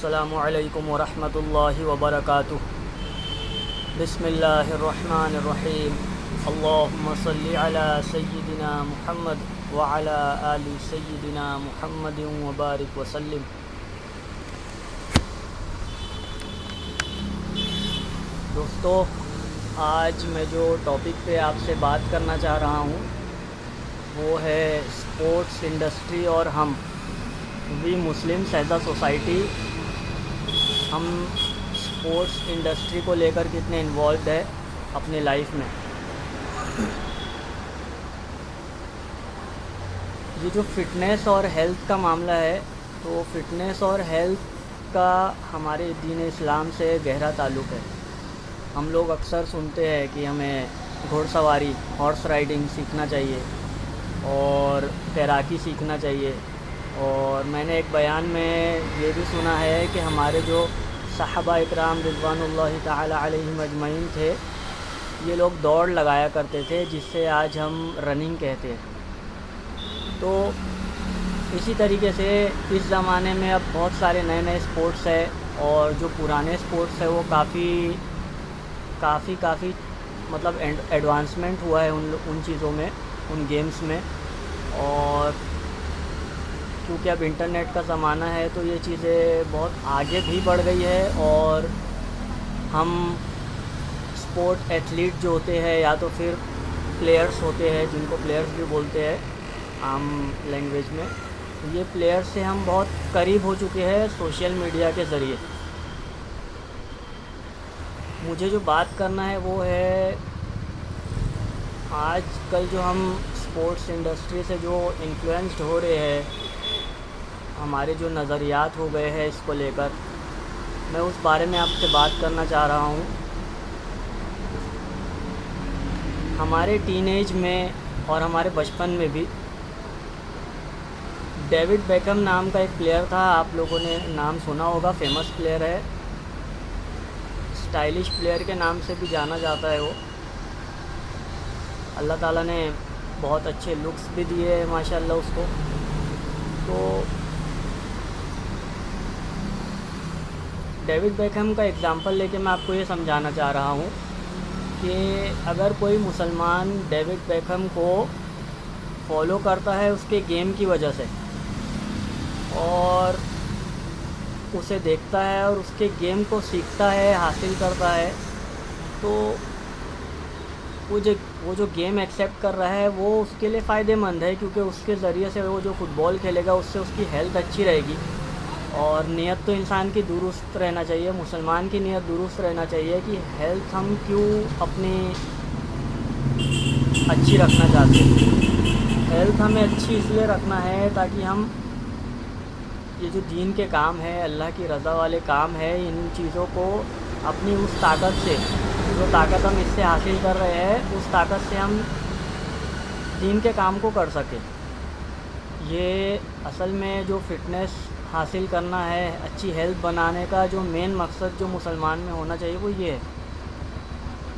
अस्सलामु अलैकुम वरहमतुल्लाहि वबरकातुह। बिस्मिल्लाहिर्रहमानिर्रहीम। अल्लाहुम्मा सल्लि अला सय्यिदिना मुहम्मद व अला आलि सय्यिदिना मुहम्मदिन व बारिक वसल्लिम। दोस्तों, आज मैं जो टॉपिक पे आपसे बात करना चाह रहा हूँ वो है स्पोर्ट्स इंडस्ट्री और हम we Muslims as a society. हम स्पोर्ट्स इंडस्ट्री को लेकर कितने इन्वॉल्व है अपनी लाइफ में। ये जो फ़िटनेस और हेल्थ का मामला है, तो फ़िटनेस और हेल्थ का हमारे दीन इस्लाम से गहरा ताल्लुक़ है। हम लोग अक्सर सुनते हैं कि हमें घुड़सवारी, हॉर्स राइडिंग सीखना चाहिए और तैराकी सीखना चाहिए। और मैंने एक बयान में ये भी सुना है कि हमारे जो सहाबा इकराम रिज़वानुल्लाहि ताला अलैहिम अजमईन थे, ये लोग दौड़ लगाया करते थे, जिससे आज हम रनिंग कहते हैं। तो इसी तरीके से इस ज़माने में अब बहुत सारे नए नए स्पोर्ट्स है, और जो पुराने स्पोर्ट्स है वो काफ़ी मतलब एडवांसमेंट हुआ है उन चीज़ों में, उन गेम्स में। और क्योंकि अब इंटरनेट का ज़माना है तो ये चीज़ें बहुत आगे भी बढ़ गई है, और हम स्पोर्ट एथलीट जो होते हैं या तो फिर प्लेयर्स होते हैं, जिनको प्लेयर्स भी बोलते हैं आम लैंग्वेज में, ये प्लेयर्स से हम बहुत करीब हो चुके हैं सोशल मीडिया के ज़रिए। मुझे जो बात करना है वो है आजकल जो हम स्पोर्ट्स इंडस्ट्री से जो इन्फ्लुएंस्ड हो रहे हैं, हमारे जो नज़रियात हो गए हैं इसको लेकर, मैं उस बारे में आपसे बात करना चाह रहा हूँ। हमारे टीनेज में और हमारे बचपन में भी डेविड बेकहम नाम का एक प्लेयर था, आप लोगों ने नाम सुना होगा, फेमस प्लेयर है, स्टाइलिश प्लेयर के नाम से भी जाना जाता है वो। अल्लाह ताला ने बहुत अच्छे लुक्स भी दिए हैं माशाल्लाह उसको। तो डेविड बेकहम का एग्ज़ाम्पल लेके मैं आपको ये समझाना चाह रहा हूँ कि अगर कोई मुसलमान डेविड बेकहम को फॉलो करता है उसके गेम की वजह से, और उसे देखता है और उसके गेम को सीखता है, हासिल करता है, तो वो जो गेम एक्सेप्ट कर रहा है वो उसके लिए फ़ायदेमंद है, क्योंकि उसके ज़रिए से वो जो फ़ुटबॉल खेलेगा उससे उसकी हेल्थ अच्छी रहेगी। और नीयत तो इंसान की दुरुस्त रहना चाहिए, मुसलमान की नीयत दुरुस्त रहना चाहिए कि हेल्थ हम क्यों अपनी अच्छी रखना चाहते हैं। हेल्थ हमें अच्छी इसलिए रखना है ताकि हम ये जो दीन के काम है, अल्लाह की रज़ा वाले काम है, इन चीज़ों को अपनी उस ताकत से, जो ताकत हम इससे हासिल कर रहे हैं, उस ताकत से हम दीन के काम को कर सकें। ये असल में जो फ़िटनेस हासिल करना है, अच्छी हेल्थ बनाने का जो मेन मकसद जो मुसलमान में होना चाहिए वो ये है।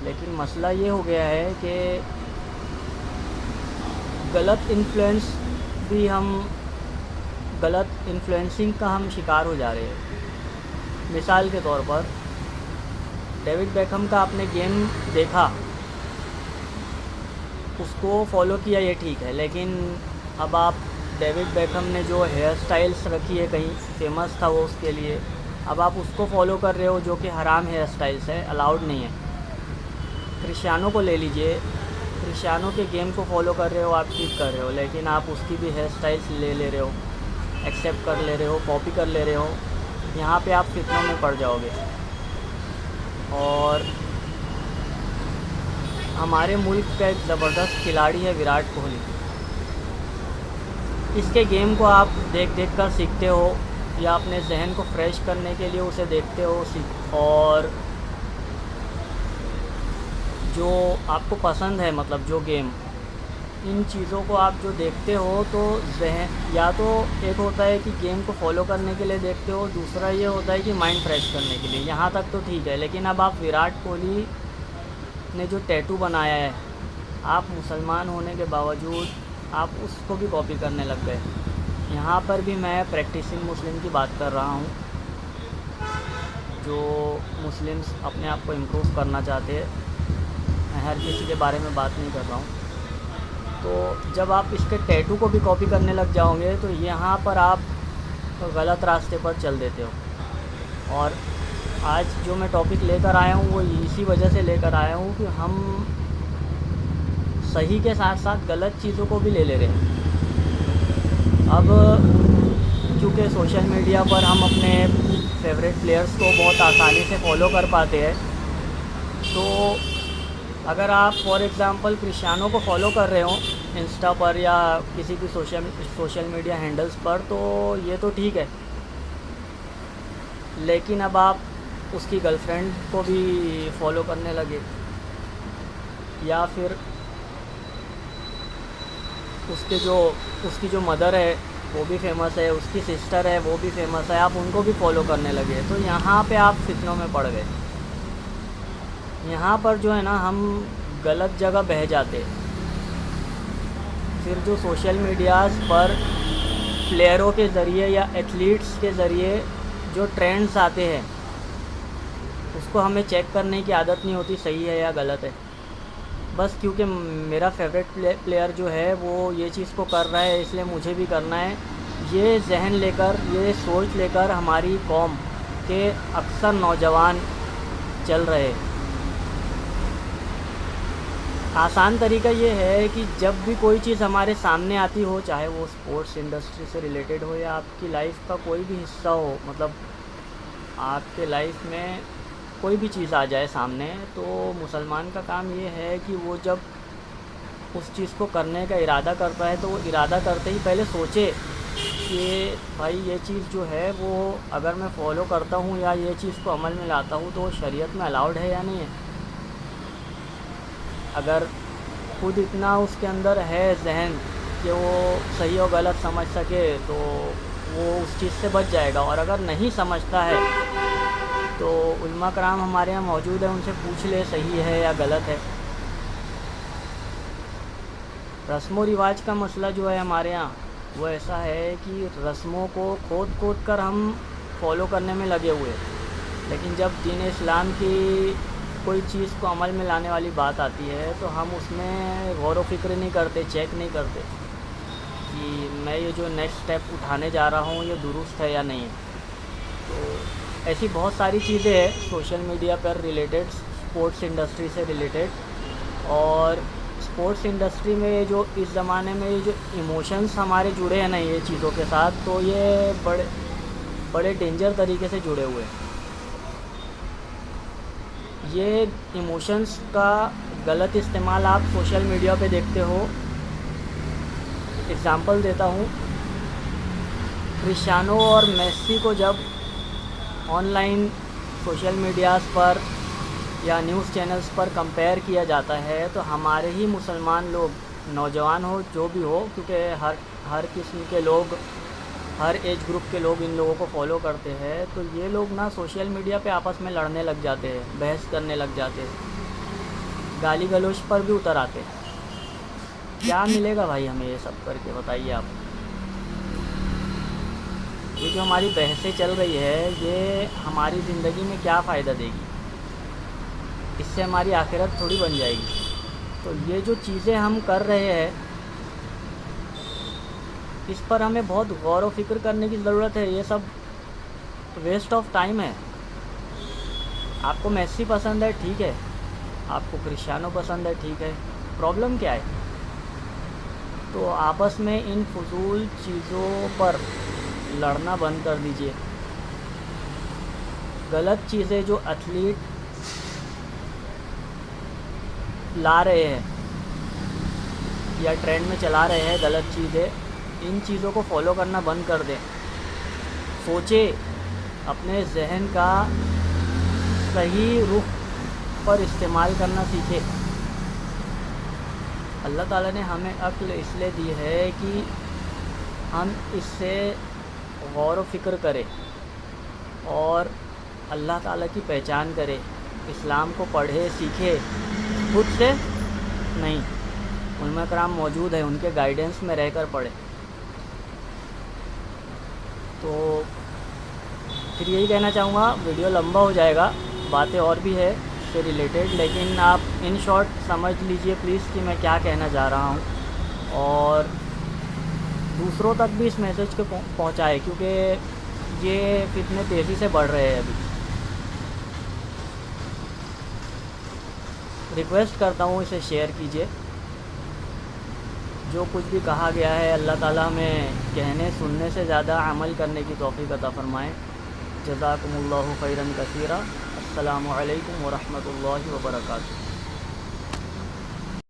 लेकिन मसला ये हो गया है कि गलत इन्फ्लुएंसिंग का हम शिकार हो जा रहे हैं। मिसाल के तौर पर डेविड बेकहम का आपने गेम देखा, उसको फॉलो किया, ये ठीक है, लेकिन अब आप डेविड बेकहम ने जो हेयर स्टाइल्स रखी है, कहीं फेमस था वो उसके लिए, अब आप उसको फॉलो कर रहे हो, जो कि हराम हेयर स्टाइल्स है, अलाउड नहीं है। क्रिस्टियानो को ले लीजिए, क्रिस्टियानो के गेम को फॉलो कर रहे हो, आप ठीक कर रहे हो, लेकिन आप उसकी भी हेयर स्टाइल्स ले ले रहे हो, एक्सेप्ट कर ले रहे हो, कॉपी कर ले रहे हो। यहाँ पे आप फितनों में पड़ जाओगे। और हमारे मुल्क का एक ज़बरदस्त खिलाड़ी है विराट कोहली, इसके गेम को आप देख कर सीखते हो, या अपने जहन को फ्रेश करने के लिए उसे देखते हो, और जो आपको पसंद है, मतलब जो गेम, इन चीज़ों को आप जो देखते हो, तो जहन, या तो एक होता है कि गेम को फॉलो करने के लिए देखते हो, दूसरा ये होता है कि माइंड फ्रेश करने के लिए। यहाँ तक तो ठीक है, लेकिन अब आप विराट कोहली ने जो टैटू बनाया है, आप मुसलमान होने के बावजूद आप उसको भी कॉपी करने लग गए। यहाँ पर भी मैं प्रैक्टिसिंग मुस्लिम की बात कर रहा हूँ। जो मुस्लिम्स अपने आप को इम्प्रूव करना चाहते हैं, मैं हर किसी के बारे में बात नहीं कर रहा हूँ। तो जब आप इसके टैटू को भी कॉपी करने लग जाओगे तो यहाँ पर आप गलत रास्ते पर चल देते हो। और आज जो मैं टॉपिक लेकर आया हूँ वो इसी वजह से लेकर आया हूँ कि हम सही के साथ साथ गलत चीज़ों को भी ले ले रहे हैं। अब क्योंकि सोशल मीडिया पर हम अपने फेवरेट प्लेयर्स को बहुत आसानी से फॉलो कर पाते हैं, तो अगर आप फॉर एग्ज़ाम्पल क्रिस्टियानो को फॉलो कर रहे हो इंस्टा पर या किसी भी सोशल मीडिया हैंडल्स पर, तो ये तो ठीक है। लेकिन अब आप उसकी गर्लफ्रेंड को भी फॉलो करने लगे, या फिर उसकी जो मदर है वो भी फेमस है, उसकी सिस्टर है वो भी फेमस है, आप उनको भी फॉलो करने लगे, तो यहाँ पे आप फितनों में पड़ गए। यहाँ पर जो है ना, हम गलत जगह बह जाते। फिर जो सोशल मीडियाज़ पर प्लेयरों के ज़रिए या एथलीट्स के ज़रिए जो ट्रेंड्स आते हैं, उसको हमें चेक करने की आदत नहीं होती सही है या गलत है। बस क्योंकि मेरा फेवरेट प्लेयर जो है वो ये चीज़ को कर रहा है इसलिए मुझे भी करना है, ये जहन लेकर, ये सोच लेकर हमारी कौम के अक्सर नौजवान चल रहे हैं। आसान तरीका ये है कि जब भी कोई चीज़ हमारे सामने आती हो, चाहे वो स्पोर्ट्स इंडस्ट्री से रिलेटेड हो या आपकी लाइफ का कोई भी हिस्सा हो, मतलब आपके लाइफ में कोई भी चीज़ आ जाए सामने, तो मुसलमान का काम ये है कि वो जब उस चीज़ को करने का इरादा करता है तो वो इरादा करते ही पहले सोचे कि भाई ये चीज़ जो है वो अगर मैं फ़ॉलो करता हूँ या ये चीज़ को अमल में लाता हूँ तो वो शरीयत में अलाउड है या नहीं है। अगर खुद इतना उसके अंदर है जहन कि वो सही और गलत समझ सके तो वो उस चीज़ से बच जाएगा। और अगर नहीं समझता है तो उलमा कराम हमारे यहाँ मौजूद है, उनसे पूछ ले सही है या गलत है। रस्म व रिवाज का मसला जो है हमारे यहाँ वो ऐसा है कि रस्मों को खोद कर हम फॉलो करने में लगे हुए, लेकिन जब दीन इस्लाम की कोई चीज़ को अमल में लाने वाली बात आती है तो हम उसमें गौर व फिक्र नहीं करते, चेक नहीं करते कि मैं ये जो नेक्स्ट स्टेप उठाने जा रहा हूँ ये दुरुस्त है या नहीं है। तो ऐसी बहुत सारी चीज़ें हैं सोशल मीडिया पर रिलेटेड, स्पोर्ट्स इंडस्ट्री से रिलेटेड। और स्पोर्ट्स इंडस्ट्री में जो इस ज़माने में ये जो इमोशंस हमारे जुड़े हैं ना ये चीज़ों के साथ, तो ये बड़े डेंजर तरीके से जुड़े हुए हैं। ये इमोशंस का गलत इस्तेमाल आप सोशल मीडिया पे देखते हो। एग्ज़ाम्पल देता हूँ, क्रिस्टियानो और मेसी को जब ऑनलाइन सोशल मीडियाज़ पर या न्यूज़ चैनल्स पर कंपेयर किया जाता है तो हमारे ही मुसलमान लोग, नौजवान हो जो भी हो, क्योंकि हर किस्म के लोग, हर एज ग्रुप के लोग इन लोगों को फॉलो करते हैं, तो ये लोग ना सोशल मीडिया पे आपस में लड़ने लग जाते हैं, बहस करने लग जाते हैं, गाली गलौज पर भी उतर आते हैं। क्या मिलेगा भाई हमें ये सब करके, बताइए आप। ये जो हमारी बहसें चल रही है ये हमारी ज़िंदगी में क्या फ़ायदा देगी, इससे हमारी आखिरत थोड़ी बन जाएगी। तो ये जो चीज़ें हम कर रहे हैं इस पर हमें बहुत गौर व फिक्र करने की ज़रूरत है। ये सब वेस्ट ऑफ टाइम है। आपको मेसी पसंद है ठीक है, आपको क्रिस्टियानो पसंद है ठीक है, प्रॉब्लम क्या है? तो आपस में इन फजूल चीज़ों पर लड़ना बंद कर दीजिए। गलत चीज़ें जो एथलीट ला रहे हैं या ट्रेंड में चला रहे हैं गलत चीज़ें, इन चीज़ों को फॉलो करना बंद कर दें। सोचे, अपने जहन का सही रुख पर इस्तेमाल करना सीखे। अल्लाह ताला ने हमें अक्ल इसलिए दी है कि हम इससे गौर व फिक्र करें और अल्लाह ताला की पहचान करें, इस्लाम को पढ़े सीखे, खुद से नहीं, उलमा कराम मौजूद है, उनके गाइडेंस में रहकर पढ़े। तो फिर यही कहना चाहूँगा, वीडियो लंबा हो जाएगा, बातें और भी है इससे रिलेटेड, लेकिन आप इन शॉर्ट समझ लीजिए प्लीज़ कि मैं क्या कहना चाह रहा हूँ, और दूसरों तक भी इस मैसेज को पहुँचाए, क्योंकि ये फितने तेज़ी से बढ़ रहे हैं अभी। रिक्वेस्ट करता हूँ इसे शेयर कीजिए। जो कुछ भी कहा गया है अल्लाह ताला हमें कहने सुनने से ज़्यादा अमल करने की तौफ़ीक़ अता फ़रमाए। जज़ाकुमुल्लाहु खैरन कसीरा। अस्सलामु अलैकुम व रहमतुल्लाहि व बरकातुहू।